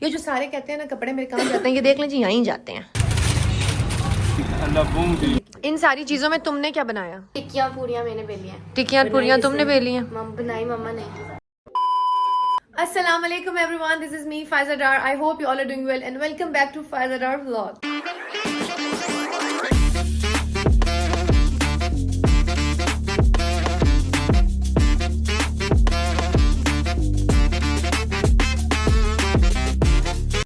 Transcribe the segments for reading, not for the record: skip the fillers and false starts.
ये जो सारे कहते हैं ना कपड़े मेरे कहाँ जाते हैं, ये देख लें जी, यहीं जाते हैं। इन सारी चीजों में तुमने क्या बनाया? टिक्कियाँ पूरियाँ मैंने बेली हैं। टिक्कियाँ पूरियाँ तुमने बेली हैं? बनाई मम्मा ने। Assalamu alaikum everyone, this is me Faiza Dar. I hope you all are doing well and welcome back to Faiza Dar vlog.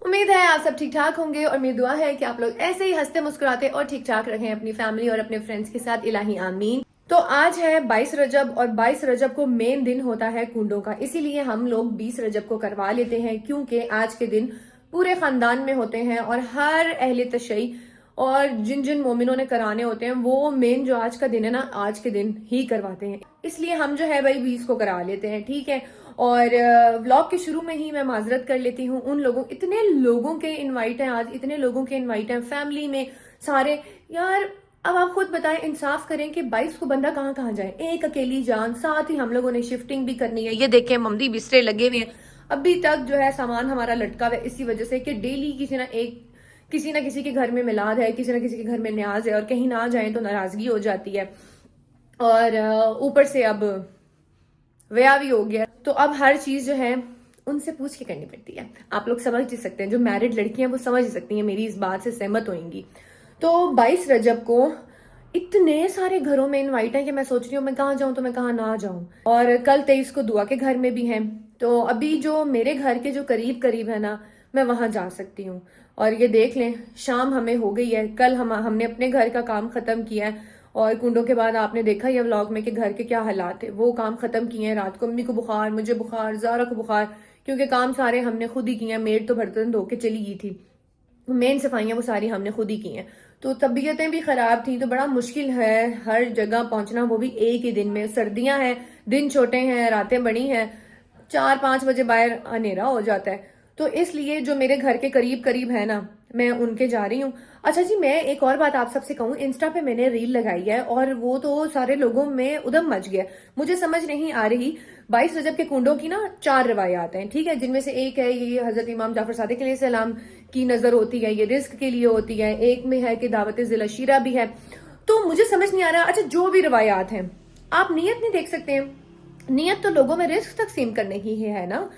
उम्मीद है आप सब ठीक ठाक होंगे और मेरी दुआ है कि आप लोग ऐसे ही हंसते मुस्कुराते और ठीक ठाक रहें अपनी फैमिली और अपने फ्रेंड्स के साथ। इलाही आमीन। तो आज है 22 रजब और 22 रजब को मेन दिन होता है कुंडों का, इसीलिए हम लोग 20 रजब को करवा लेते हैं क्योंकि आज के दिन पूरे खानदान में होते हैं और हर अहले तशय्युई और जिन जिन मोमिनों ने कराने होते हैं वो मेन जो आज का दिन है ना, आज के दिन ही करवाते हैं। इसलिए हम जो है भाई 20 को करा लेते हैं, ठीक है। और व्लॉग के शुरू में ही मैं माजरत कर लेती हूँ उन लोगों, इतने लोगों के इनवाइट हैं आज, इतने लोगों के इनवाइट हैं फैमिली में सारे। यार अब आप खुद बताएं, इंसाफ करें कि 22 को बंदा कहाँ कहाँ जाए, एक अकेली जान, साथ ही हम लोगों ने शिफ्टिंग भी करनी है। ये देखें ममदी बिस्तरे लगे हुए हैं, अभी तक जो है सामान हमारा लटका हुआ है इसी वजह से कि डेली किसी ना किसी के घर में मिलाद है, किसी ना किसी के घर में न्याज है और कहीं ना जाए तो नाराजगी हो जाती है। और ऊपर से अब व्याह भी हो गया, तो अब हर चीज जो है उनसे पूछ के करनी पड़ती है। आप लोग समझ ही सकते हैं, जो मैरिड लड़कियां वो समझ ही सकती हैं, मेरी इस बात से सहमत होंगी। तो 22 रजब को इतने सारे घरों में इनवाइट है कि मैं सोच रही हूँ मैं कहाँ जाऊं तो मैं कहाँ ना जाऊं। और कल 23 को दुआ के घर में भी है, तो अभी जो मेरे घर के जो करीब करीब है ना, मैं वहां जा सकती हूँ। और ये देख लें शाम हमें हो गई है, कल हमने अपने घर का काम खत्म किया है और कुंडों के बाद आपने देखा ये व्लॉग में कि घर के क्या हालात है, वो काम खत्म किए हैं। रात को अम्मी को बुखार, मुझे बुखार, ज़ारा को बुखार, क्योंकि काम सारे हमने खुद ही किए हैं। मेड तो बर्तन धो के चली गई थी, मेन सफाइयां वो सारी हमने खुद ही की हैं। तो तबीयतें भी खराब थी, तो बड़ा मुश्किल है हर जगह पहुंचना, वो भी एक ही दिन में। सर्दियां हैं, दिन छोटे हैं, रातें बड़ी हैं, 4-5 बजे बाहर अंधेरा हो जाता है। तो इसलिए जो मेरे घर के करीब करीब है ना, मैं उनके जा रही हूँ। अच्छा जी, मैं एक और बात आप सबसे कहूँ, इंस्टा पे मैंने रील लगाई है और वो तो सारे लोगों में उधम मच गया। मुझे समझ नहीं आ रही, 22 रजब के कुंडों की ना 4 रवायात हैं, ठीक है, जिनमें से एक है ये हजरत इमाम जाफर सादिक अलैहिस्सलाम की नजर होती है, ये रिस्क के लिए होती है। एक में है कि दावत जिलशीरा भी है। तो मुझे समझ नहीं आ रहा, अच्छा जो भी रवायात हैं आप नियत नहीं देख सकते हैं? नियत तो लोगों में रिस्क तकसीम करने की ही है ना।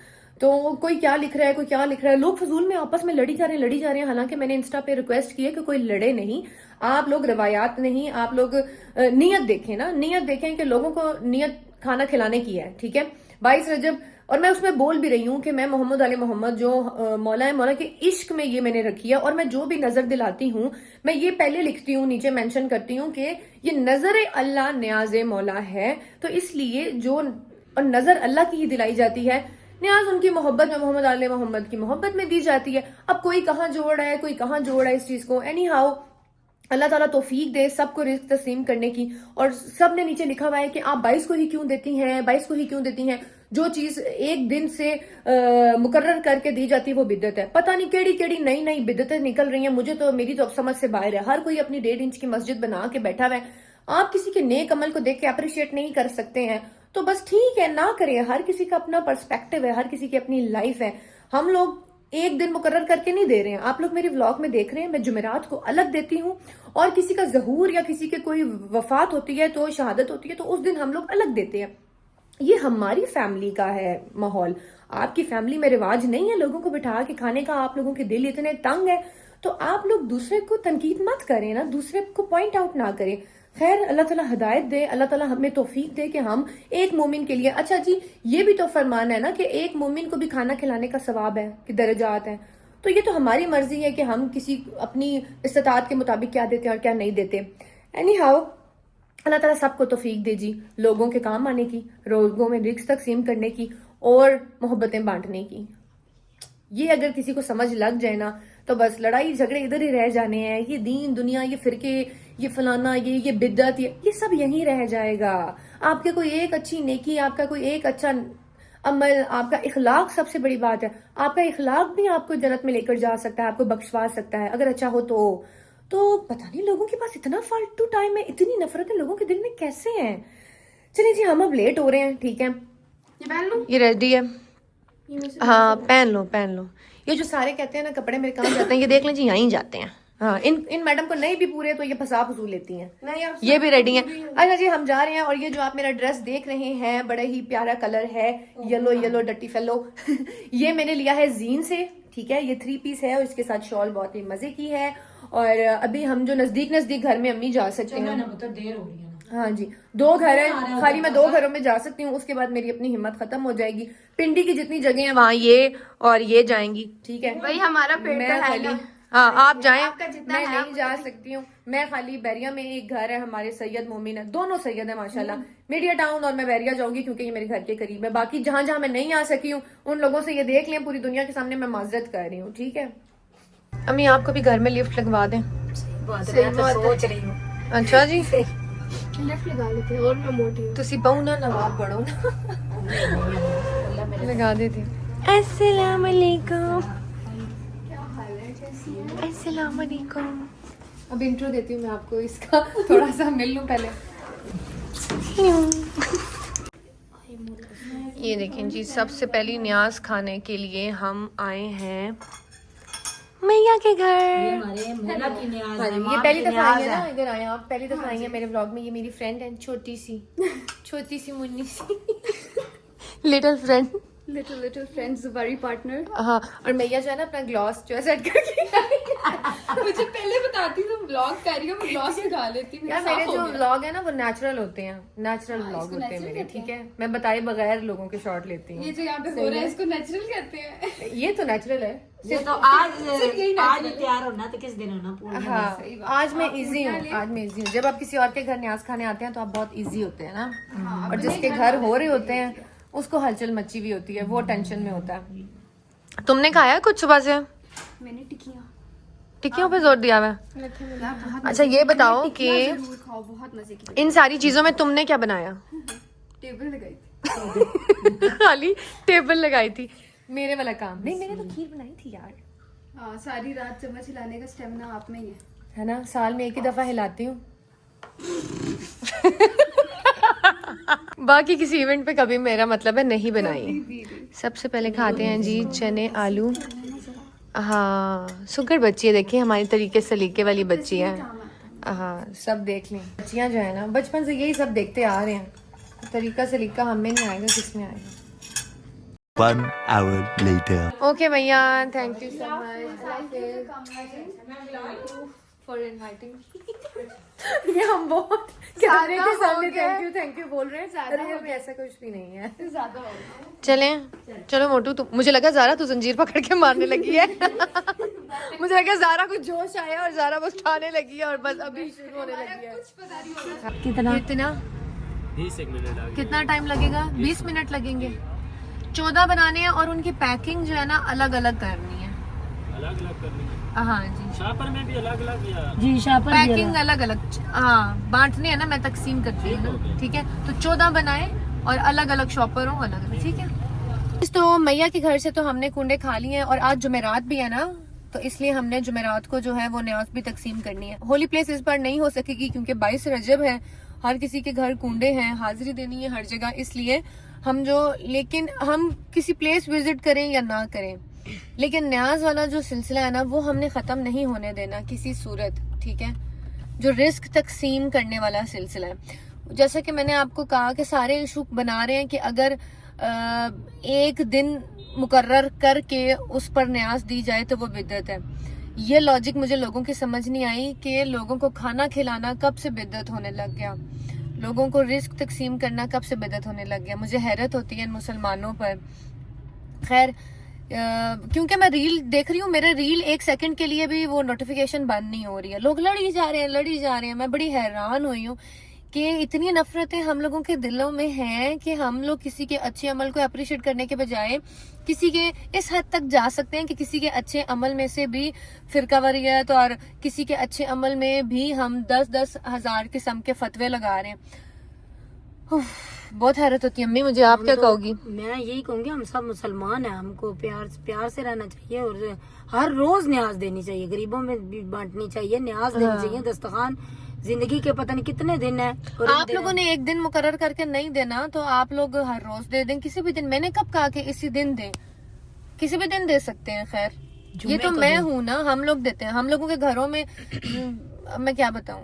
तो कोई क्या लिख रहा है, कोई क्या लिख रहा है, लोग फजूल में आपस में लड़ी जा रहे हैं। हालांकि मैंने इंस्टा पे रिक्वेस्ट की है कि कोई लड़े नहीं, आप लोग रवायात नहीं, आप लोग नियत देखें ना, नियत देखें कि लोगों को नियत खाना खिलाने की है, ठीक है। 22 रजब, और मैं उसमें बोल भी रही हूँ कि मैं मोहम्मद अली मोहम्मद जो मौला है, मौला के इश्क में ये मैंने रखी है। और मैं जो भी नजर दिलाती हूँ मैं ये पहले लिखती हूँ, नीचे मेंशन करती हूँ कि ये नजर अल्लाह न्याज मौला है। तो इसलिए जो और नजर अल्लाह की ही दिलाई जाती है, न्याज उनकी मोहब्बत में, मोहम्मद आले मोहम्मद की मोहब्बत में दी जाती है। अब कोई कहाँ जोड़ रहा है, कोई कहाँ जोड़ रहा है इस चीज को। एनी हाउ, अल्लाह ताला तौफीक दे सबको रिस्क तस्लीम करने की। और सब ने नीचे लिखा हुआ है कि आप 22 को ही क्यों देती हैं, 22 को ही क्यों देती हैं। जो चीज एक दिन से मुकर्रर करके दी जाती है वो बिद्दत है। पता नहीं केड़ी केड़ी नई नई बिद्दतें निकल रही हैं, मुझे तो, मेरी तो अब समझ से बाहर है। हर कोई अपनी 1.5 इंच की मस्जिद बना के बैठा हुआ है। आप किसी के नेक अमल को देख के अप्रिशिएट नहीं कर सकते हैं तो बस ठीक है ना करें। हर किसी का अपना पर्सपेक्टिव है, हर किसी की अपनी लाइफ है। हम लोग एक दिन मुकर्रर करके नहीं दे रहे हैं। आप लोग मेरे व्लॉग में देख रहे हैं, मैं जुमेरात को अलग देती हूँ और किसी का ज़हूर या किसी के कोई वफात होती है तो शहादत होती है तो उस दिन हम लोग अलग देते हैं। ये हमारी फैमिली का है माहौल, आपकी फैमिली में रिवाज नहीं है लोगों को बिठा के खाने का। आप लोगों के दिल इतने तंग है तो आप लोग दूसरे को तनकीद मत करें ना, दूसरे को पॉइंट आउट ना करें। खैर अल्लाह ताला हिदायत दे, अल्लाह ताला हमें तौफीक दे कि हम एक मोमिन के लिए, अच्छा जी ये भी तो फरमान है ना कि एक मोमिन को भी खाना खिलाने का सवाब है, कि दर्जात है। तो ये तो हमारी मर्जी है कि हम किसी अपनी इस्तात के मुताबिक क्या देते हैं और क्या नहीं देते। एनी हाउ, अल्लाह ताला सबको तौफीक दे जी, लोगों के काम आने की, लोगों में रिस्क तकसीम करने की और मोहब्बतें बांटने की। ये अगर किसी को समझ लग जाए ना तो बस लड़ाई झगड़े इधर ही रह जाने हैं। ये दीन दुनिया, ये फिरके, ये फलाना, ये बिद्दत, ये सब यहीं रह जाएगा। आपके कोई एक अच्छी नेकी, आपका कोई एक अच्छा अमल, आपका इखलाक सबसे बड़ी बात है। आपका इखलाक भी आपको जन्नत में लेकर जा सकता है, आपको बख्शवा सकता है अगर अच्छा हो तो पता नहीं लोगों के पास इतना फालतू टाइम है, इतनी नफरत है लोगों के दिल में कैसे है। चलिए जी, हम अब लेट हो रहे हैं, ठीक है, ये पहन लूं, ये रेडी है। हाँ पहन लो। ये जो सारे कहते हैं ना कपड़े मेरे कहाँ जाते हैं, ये देख लें जी, यहाँ ही जाते हैं। हाँ, इन मैडम को नहीं भी पूरे तो ये फसा फसूल लेती हैं। नहीं ये भी रेडी हैं। अच्छा जी, हम जा रहे हैं। और ये जो आप मेरा ड्रेस देख रहे हैं, बड़ा ही प्यारा कलर है, येलो डट्टी फेलो। ये मैंने लिया है जीन से, ठीक है। ये 3 पीस है और इसके साथ शॉल बहुत ही मजे की है। और अभी हम जो नजदीक घर में अम्मी जा सकते हैं, देर हो रही है। हाँ जी, 2 घर है, खाली मैं 2 घरों में जा सकती हूँ। उसके बाद मेरी अपनी हिम्मत खत्म हो जाएगी। पिंडी की जितनी जगह है वहाँ ये और ये जाएंगी, ठीक है। भाई हमारा पेट मैं तो है खाली, ना। हाँ आप जाएं, आपका जितना मैं है, नहीं आपका जा सकती हूँ। मैं खाली बैरिया में एक घर है हमारे, सैयद मोमिन है, दोनों सैयद है माशाल्लाह। मीडिया टाउन और मैं बैरिया जाऊंगी क्योंकि ये मेरे घर के करीब है। बाकी जहां जहां मैं नहीं आ सकी हूँ उन लोगों से ये देख लें, पूरी दुनिया के सामने मैं माजरत कर रही हूँ, ठीक है। अम्मी आपको भी घर में लिफ्ट लगवा दें। सोच रही हूँ। अच्छा जी, लिफ्ट लगा लेते हैं और मैं मोटी हूँ। तुसी बहु ना नवाब बढ़ो ना। लगा देती। अस्सलाम वालेकुम। अस्सलाम वालेकुम। अब इंट्रो देती हूँ मैं आपको इसका, थोड़ा सा मिल लूं पहले। ये देखें जी, सबसे पहली न्याज खाने के लिए हम आए हैं मैया के घर। हमारे मोना की न्याज हाँ है, जी, ये माँ पहली की दफा न्याज आई है ना, है। इधर आए आप, पहली दफा आई है मेरे व्लॉग में। ये मेरी फ्रेंड है, छोटी सी मुन्नी सी लिटिल फ्रेंड। लिटिल फ्रेंड्स जुबारी पार्टनर। हाँ, और मैया जो है ना अपना ग्लॉस जो है सेट करके मुझे पहले बताती तुम व्लॉग कर रही हो, मैं ग्लॉस लगा लेती हूँ। यार मेरे जो व्लॉग है ना वो नेचुरल होते हैं, नेचुरल व्लॉग होते हैं मेरे, ठीक है। मैं बताए बगैर लोगों के शॉट लेती हूँ। ये जो यहाँ पे हो रहा है इसको नेचुरल कहते हैं। ये तो नेचुरल है। ये तो आज ही तैयार होना तो किस दिन होना पूरा। हाँ, आज मैं इजी हूँ, आज मैं इजी हूँ। जब आप किसी और के घर न्याज खाने आते हैं तो आप बहुत इजी होते हैं ना, और जिसके घर हो रहे होते हैं उसको हलचल मची हुई होती है, वो टेंशन में होता है। तुमने खाया कुछ सुबह से? मैंने टिक्कियों पे जोर दिया हुआ है। अच्छा ये बताओ कि खाओ, बहुत मजे की। इन सारी चीजों में तुमने क्या बनाया? टेबल लगाई थी। खाली टेबल लगाई थी। मेरे वाला काम नहीं, मैंने तो खीर बनाई थी यार। हाँ, सारी रात चम्मच हिलाने का स्टेमिना आप में ही है ना। साल में एक ही दफा हिलाती हूँ। बाकी किसी इवेंट पे कभी मेरा मतलब है नहीं बनाई। सबसे पहले खाते हैं जी चने आलू। हाँ, सुगर बच्ची है, देखिए हमारी तरीके सलीके वाली बच्ची है। हाँ, सब देख लें। बच्चियां जो है ना बचपन से यही सब देखते आ रहे हैं, तरीका सलीका हमें नहीं आएगा, किसमें आएगा। 1 hour later. ओके भैया, thank you so much for inviting. ये हम बहुत कैमरे के सामने थैंक यू बोल रहे हैं। अरे हमें ऐसा कुछ भी नहीं है। चलें, चलो मोटू, तू, मुझे लगा ज़ारा तू जंजीर पकड़ के मारने लगी है। मुझे लगा ज़ारा को जोश आया और ज़ारा बस खाने लगी है और बस अभी शुरू होने लगी है। कितना 20 मिनट कितना टाइम लगेगा? 20 मिनट लगेंगे। 14 बनाने हैं और उनकी पैकिंग जो है ना अलग अलग करनी है। अलग अलग करनी है। हाँ जी, शापर में भी अलग अलग या जी शापर पैकिंग अलग अलग। हाँ, बांटने है ना, मैं तकसीम करती हूँ ना, ठीक है। तो 14 बनाए और अलग अलग शॉपर हो, अलग अलग, ठीक है। तो मैया के घर से तो हमने कुंडे खा लिए हैं और आज जुमेरात भी है ना, तो इसलिए हमने जुमेरात को जो है वो न्याज भी तकसीम करनी है। होली प्लेस इस बार नहीं हो सकेगी क्योंकि 22 रजब है, हर किसी के घर कुंडे हैं, हाजिरी देनी है हर जगह, इसलिए हम जो, लेकिन हम किसी प्लेस विजिट करें या ना करें, लेकिन न्याज वाला जो सिलसिला है ना वो हमने ख़त्म नहीं होने देना किसी सूरत, ठीक है। जो रिस्क तकसीम करने वाला सिलसिला है, जैसा कि मैंने आपको कहा कि सारे इशू बना रहे हैं कि अगर एक दिन मुकर्रर करके उस पर न्याज दी जाए तो वो बिद्दत है। ये लॉजिक मुझे लोगों की समझ नहीं आई कि लोगों को खाना खिलाना कब से बिद्दत होने लग गया, लोगों को रिस्क तकसीम करना कब से बिद्दत होने लग गया। मुझे हैरत होती है इन मुसलमानों पर। खैर, क्योंकि मैं रील देख रही हूँ, मेरे रील 1 सेकंड के लिए भी वो नोटिफिकेशन बंद नहीं हो रही है, लोग लड़ी जा रहे हैं। मैं बड़ी हैरान हुई हूँ कि इतनी नफरतें हम लोगों के दिलों में हैं कि हम लोग किसी के अच्छे अमल को अप्रिशिएट करने के बजाय किसी के इस हद तक जा सकते हैं कि किसी के अच्छे अमल में से भी फिरकावारियत और किसी के अच्छे अमल में भी हम 10-10 हज़ार किस्म के फतवे लगा रहे हैं। बहुत हैरत होती है अम्मी मुझे। आप क्या कहोगी? मैं यही कहूंगी, हम सब मुसलमान हैं, हमको प्यार से रहना चाहिए और हर रोज न्याज देनी चाहिए, गरीबों में भी बांटनी चाहिए, न्याज देनी चाहिए। दस्तखान जिंदगी के पता नहीं कितने दिन है, और आप लोगों ने एक दिन मुकर्रर करके नहीं देना तो आप लोग हर रोज दे दें, किसी भी दिन। मैंने कब कहा कि इसी दिन दें? किसी भी दिन दे सकते हैं। खैर जुम्मे ये तो को मैं दे। हूँ ना, हम लोग देते हैं। हम लोगों के घरों में अब मैं क्या बताऊं,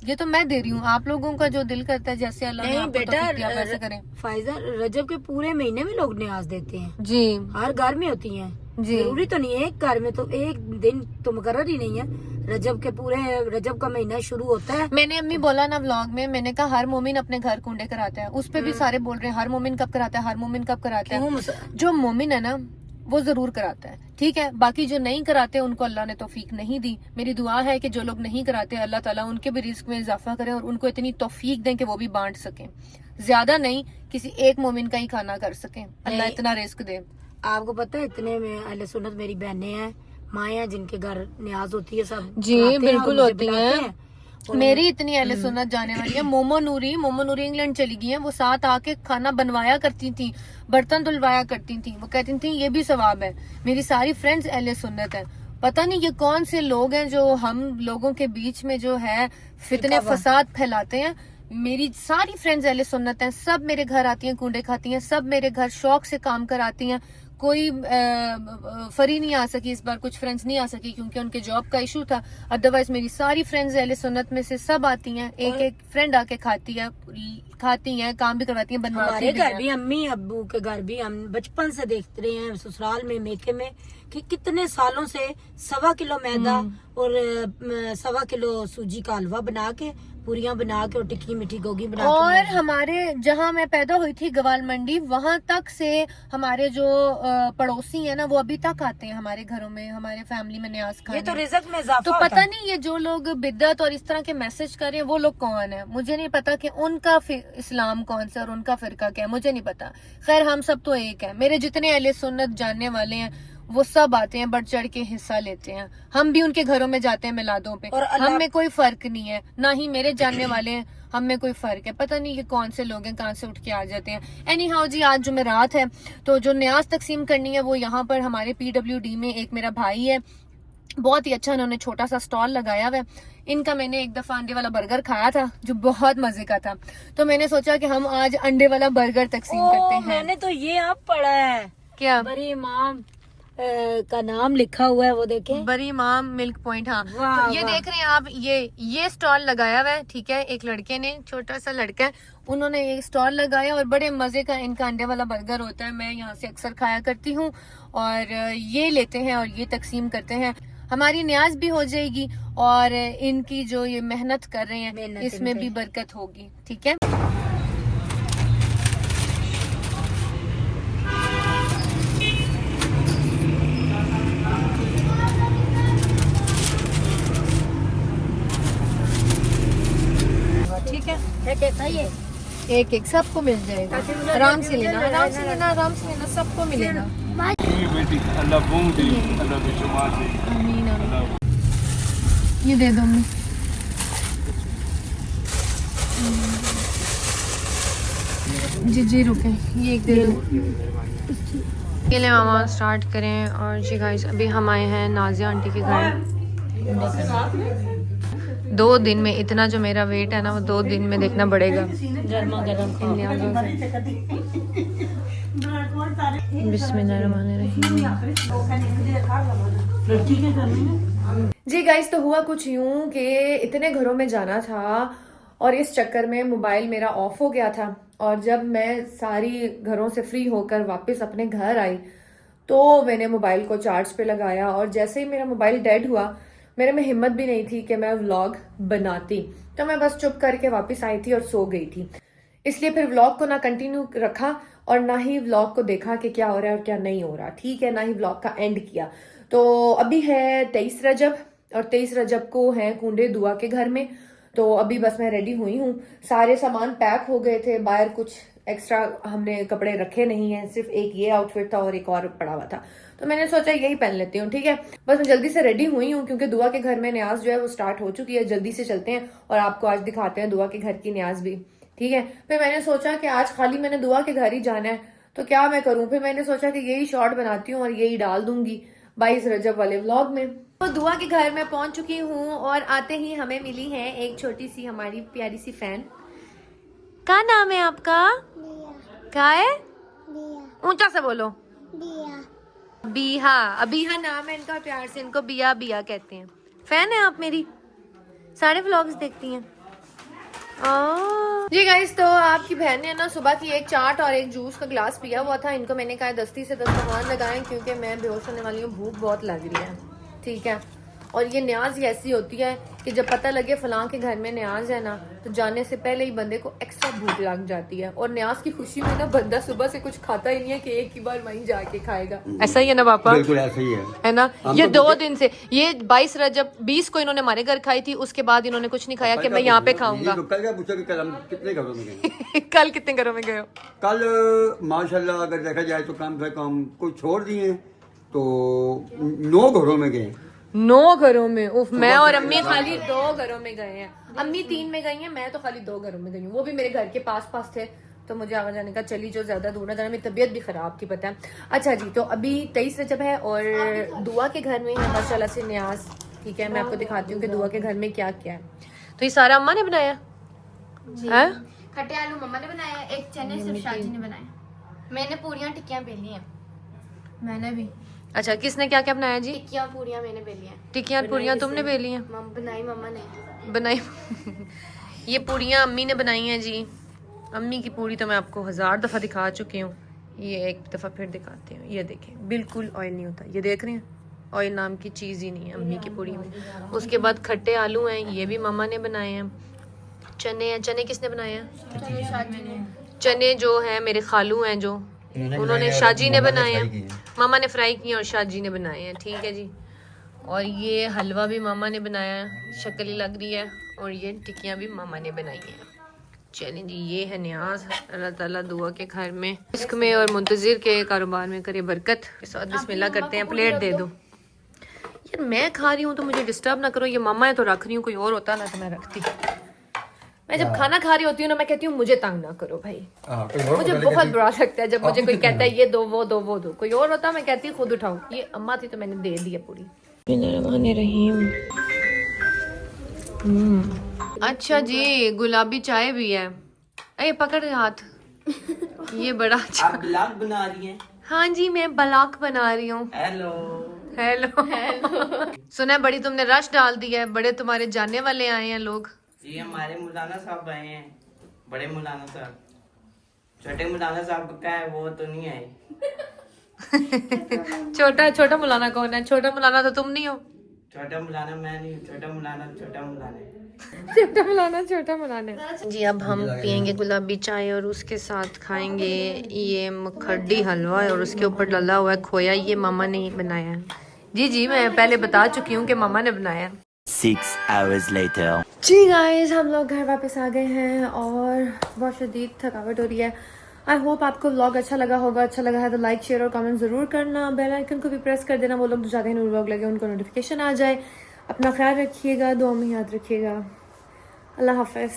ये तो मैं दे रही हूँ। आप लोगों का जो दिल करता है, जैसे अल्लाह ने नहीं आपको बेटा, तौफीक दिया वैसे करें। फायजा रजब के पूरे महीने में लोग न्याज देते हैं, जी हर घर में होती हैं। जी जरूरी तो नहीं है एक घर में, तो एक दिन तो मुकर्रर ही नहीं है। रजब के पूरे रजब का महीना शुरू होता है। मैंने अम्मी बोला ना व्लॉग में, मैंने कहा हर मोमिन अपने घर कुंडे कराता है। उस पे भी सारे बोल रहे हैं हर मोमिन कब कराता है, हर मोमिन कब कराता है। क्यों जो मोमिन है ना वो जरूर कराता है, ठीक है। बाकी जो नहीं कराते उनको अल्लाह ने तौफीक नहीं दी। मेरी दुआ है कि जो लोग नहीं कराते अल्लाह ताला उनके भी रिस्क में इजाफा करे और उनको इतनी तौफीक दें कि वो भी बांट सकें। ज्यादा नहीं, किसी एक मोमिन का ही खाना कर सकें, अल्लाह नहीं। इतना रिस्क दे। आपको पता है इतने में अहले सुन्नत मेरी बहनें हैं, माएँ हैं, जिनके घर न्याज होती है, सब जी, कराते हैं और बिल्कुल मुझे होती बुलाते हैं। और मेरी इतनी अहले सुन्नत जाने वाली है। मोमो नूरी इंग्लैंड चली गई है, वो साथ आके खाना बनवाया करती थी, बर्तन धुलवाया करती थी। वो कहती थी ये भी सवाब है। मेरी सारी फ्रेंड्स अहले सुन्नत है। पता नहीं ये कौन से लोग हैं जो हम लोगों के बीच में जो है फितने फसाद फैलाते हैं। मेरी सारी फ्रेंड्स अहले सुन्नत हैं, सब मेरे घर आती हैं, कूंडे खाती हैं, सब मेरे घर शौक से काम कराती हैं। कोई फरी नहीं आ सकी इस बार, कुछ फ्रेंड्स नहीं आ सकी क्योंकि उनके जॉब का इशू था। अदरवाइज मेरी सारी फ्रेंड्स अहले सुन्नत में से सब आती हैं, एक एक फ्रेंड आके खाती है, काम भी करवाती हैं, बनवाती हमारे भी घर हैं। भी, अम्मी अब्बू के घर भी, हम बचपन से देखते रहे हैं ससुराल में मेके में कि कितने सालों से 1.25 किलो मैदा और 1.25 किलो सूजी का हलवा बना के, पूरियां बना के और टिक्की मीठी गोगी बना और के। हमारे जहाँ मैं पैदा हुई थी गवाल मंडी, वहां तक से हमारे जो पड़ोसी हैं ना वो अभी तक आते हैं हमारे घरों में, हमारे फैमिली में न्याज ये तो खाने। रिजक में इजाफा तो होता पता है। नहीं ये जो लोग बिद्दत और इस तरह के मैसेज कर रहे हैं वो लोग कौन है, मुझे नहीं पता कि उनका इस्लाम कौन सा और उनका फिरका क्या है, मुझे नहीं पता। खैर हम सब तो एक है। मेरे जितने अहले सुन्नत जानने वाले हैं वो सब आते हैं, बढ़ चढ़ के हिस्सा लेते हैं। हम भी उनके घरों में जाते हैं मिलादों पे, और हम में कोई फर्क नहीं है, ना ही मेरे जानने वाले हैं हम में कोई फर्क है। पता नहीं ये कौन से लोग हैं, कहाँ से उठ के आ जाते हैं। एनी हाउ जी, आज जुमेरात है तो जो न्याज तकसीम करनी है वो यहाँ पर हमारे PWD में एक मेरा भाई है, बहुत ही अच्छा इन्होंने छोटा सा स्टॉल लगाया हुआ है। इनका मैंने एक दफा अंडे वाला बर्गर खाया था जो बहुत मजे का था, तो मैंने सोचा कि हम आज अंडे वाला बर्गर तकसीम करते हैं। मैंने तो ये आप पढ़ा है, क्या? बड़ी इमाम का नाम लिखा हुआ है, वो देखें, बड़ी इमाम मिल्क पॉइंट। हाँ, वाह, तो ये वाह। देख रहे हैं आप, ये स्टॉल लगाया हुआ है, ठीक है। एक लड़के ने, छोटा सा लड़का है, उन्होंने ये स्टॉल लगाया और बड़े मजे का इनका अंडे वाला बर्गर होता है। मैं यहाँ से अक्सर खाया करती हूँ और ये लेते हैं और ये तकसीम करते हैं। हमारी न्याज भी हो जाएगी और इनकी जो ये मेहनत कर रहे हैं मेहनत इसमें इनकी। भी बरकत होगी, ठीक है। ठीक है, कैसा ये एक एक सबको मिल जाएगा। आराम से लेना, आराम से लेना, आराम से लेना, सबको मिलेगा। Allah bumdi, Allah bishumati. आमीन आमीन। ये दे दो मम्मी। जी जी रुके, ये एक दे दो। के लिए मामा स्टार्ट करें। और जी गाइस, अभी हम आए हैं नाजिया आंटी के घर। 2 दिन में इतना जो मेरा वेट है ना वो 2 दिन में देखना पड़ेगा। गर्मा गर्म खाओ। बिस्मिल्लाहिर्रहमानिर्रहीम। जी गाइस, तो हुआ कुछ यूं कि इतने घरों में जाना था और इस चक्कर में मोबाइल मेरा ऑफ हो गया था। और जब मैं सारी घरों से फ्री होकर वापस अपने घर आई तो मैंने मोबाइल को चार्ज पे लगाया और जैसे ही मेरा मोबाइल डेड हुआ, मेरे में हिम्मत भी नहीं थी कि मैं व्लॉग बनाती, तो मैं बस चुप करके वापस आई थी और सो गई थी। इसलिए फिर व्लॉग को ना कंटिन्यू रखा और ना ही व्लॉग को देखा कि क्या हो रहा है और क्या नहीं हो रहा, ठीक है, ना ही व्लॉग का एंड किया। तो अभी है 23 रजब और 23 रजब को है कूंडे दुआ के घर में। तो अभी बस मैं रेडी हुई हूँ, सारे सामान पैक हो गए थे, बाहर कुछ एक्स्ट्रा हमने कपड़े रखे नहीं है, सिर्फ एक ये आउटफिट था और एक और पड़ा हुआ था, तो मैंने सोचा यही पहन लेती हूँ, ठीक है। बस मैं जल्दी से रेडी हुई हूँ क्योंकि दुआ के घर में न्याज जो है वो स्टार्ट हो चुकी है। जल्दी से चलते हैं और आपको आज दिखाते हैं दुआ के घर की न्याज भी, ठीक है। फिर मैंने सोचा कि आज खाली मैंने दुआ के घर ही जाना है तो क्या मैं करूं, फिर मैंने सोचा कि यही शॉर्ट बनाती हूँ और यही डाल दूंगी 22 रजब वाले व्लॉग में। तो दुआ के घर में पहुंच चुकी हूँ और आते ही हमें मिली है एक छोटी सी हमारी प्यारी सी फैन। क्या नाम है आपका? क्या है? ऊंचा से बोलो। बीहा, अबीहा नाम है इनका, प्यार से इनको बिया बिया कहते हैं। फैन है आप मेरी? सारे व्लॉग्स देखती हैं? जी गाइस, तो आपकी बहन ने ना सुबह की एक चाट और एक जूस का ग्लास पिया हुआ था। इनको मैंने कहा दस्ती से दस्तरखान लगाएं क्योंकि मैं बेहोश होने वाली हूँ, भूख बहुत लग रही है। ठीक है, और ये न्याज ही ऐसी होती है कि जब पता लगे फलां के घर में न्याज है ना, तो जाने से पहले ही बंदे को एक्स्ट्रा भूख लग जाती है। और न्याज की खुशी में ना बंदा सुबह से कुछ खाता ही नहीं है कि एक ही बार वहीं जाके खाएगा। ऐसा ही है ना पापा? बिल्कुल ऐसा ही है ना। ये 2 दिन से, ये 22 रजब 20 को इन्होंने हमारे घर खाई थी, उसके बाद इन्होंने कुछ नहीं खाया कि मैं यहाँ पे खाऊंगा। कल क्या पूछा कि कल हम कितने घरों में गए? कल कितने घरों में गए हो? कल माशाल्लाह अगर देखा जाए तो कम से कम कुछ छोड़ दिए तो 9 घरों में गए। 9 घरों में? उफ, मैं और अम्मी खाली 2 घरों में गए हैं। अम्मी 3 में गई हैं, मैं तो खाली 2 घरों में गई हूँ। वो भी मेरे घर के पास पास थे, तो मुझे आगे जाने का चली जो ज्यादा दूर ना जाना। मेरी तबीयत भी खराब थी, पता है। अच्छा जी, तो अभी 23 रजब है और दुआ के घर में है माशाल्लाह से न्याज। ठीक है, मैं आपको दिखाती हूँ कि दुआ के घर में क्या क्या है। तो ये सारा अम्मा ने बनाया? खट्टे आलू मम्मा ने बनाया, एक चने सिर्फ शाजी ने बनाया। मैंने पूरियां टिक्कियां बेली हैं। मैंने भी। अच्छा, किसने क्या क्या बनाया जी? टिक्कियां पूरियां मैंने बेली हैं। टिक्कियां पूरियां तुमने बेली हैं? बनाई मम्मा ने। बनाई ये पूरियां अम्मी ने बनाई हैं जी। अम्मी की पूरी तो मैं आपको 1000 दफ़ा दिखा चुकी हूँ, ये एक दफ़ा फिर दिखाती हूँ। ये देखें, बिल्कुल ऑयल नहीं होता, ये देख रहे हैं? ऑयल नाम की चीज़ ही नहीं है अम्मी की पूरी में। उसके बाद खट्टे आलू हैं, ये भी मम्मा ने बनाए हैं। चने हैं, चने किसने बनाए हैं? चने जो हैं मेरे खालू हैं, जो उन्होंने शाजी ने बनाए हैं। मामा ने फ्राई किए और शाजी ने बनाए हैं। ठीक है जी। और ये हलवा भी मामा ने बनाया है, शक्ल ही लग रही है। और ये टिक्कियाँ भी मामा ने बनाई हैं। चलें जी, ये है न्याज। अल्लाह ताला दुआ के घर में, इश्क में और मुंतजिर के कारोबार में करे बरकत। इस वक्त बिस्मिल्लाह करते हैं। प्लेट दे दो यार, मैं खा रही हूँ तो मुझे डिस्टर्ब ना करो। ये मामा है तो रख रही हूँ, कोई और होता ना तो मैं रखती। मैं जब खाना खा रही होती हूँ ना, मैं कहती हूँ मुझे तंग ना करो भाई। मुझे बहुत बुरा लगता है जब मुझे कोई कहता है ये दो वो दो वो दो। कोई और होता मैं कहती खुद उठाओ। ये अम्मा थी तो मैंने दे दी है पूरी। अच्छा जी, गुलाबी चाय भी है। अरे पकड़ हाथ। ये बड़ा अच्छा। आप ब्लॉग बना रही हैं? हाँ जी, मैं ब्लॉग बना रही हूँ। Hello hello. सुना है बड़ी तुमने रश डाल दिया है, बड़े तुम्हारे जानने वाले आए हैं लोग। जी हमारे मौलाना साहब आए हैं, बड़े मौलाना साहब। छोटे मौलाना साहब का है वो तो नहीं आए। छोटा मौलाना कौन है? छोटा मौलाना तो तुम नहीं हो। छोटा मौलाना मैं नहीं, छोटा मौलाना छोटा मौलाना। छोटा मौलाना जी। अब हम पियेंगे गुलाबी चाय और उसके साथ खाएंगे ये मखड्डी हलवा और उसके ऊपर डला हुआ है खोया। ये मामा ने ही बनाया है। जी, मैं पहले बता चुकी हूँ कि मामा ने बनाया। 6 hours later. जी गाइस, हम लोग घर वापस आ गए हैं और बहुत शदीद थकावट हो रही है। आई होप आपको व्लॉग अच्छा लगा होगा। अच्छा लगा है तो लाइक शेयर और कमेंट ज़रूर करना। बेल आइकन को भी प्रेस कर देना, वो लोग जो चाहते हैं व्लॉग लगे उनको नोटिफिकेशन आ जाए। अपना ख्याल रखिएगा, दुआ में याद रखिएगा। अल्लाह हाफ़िज़।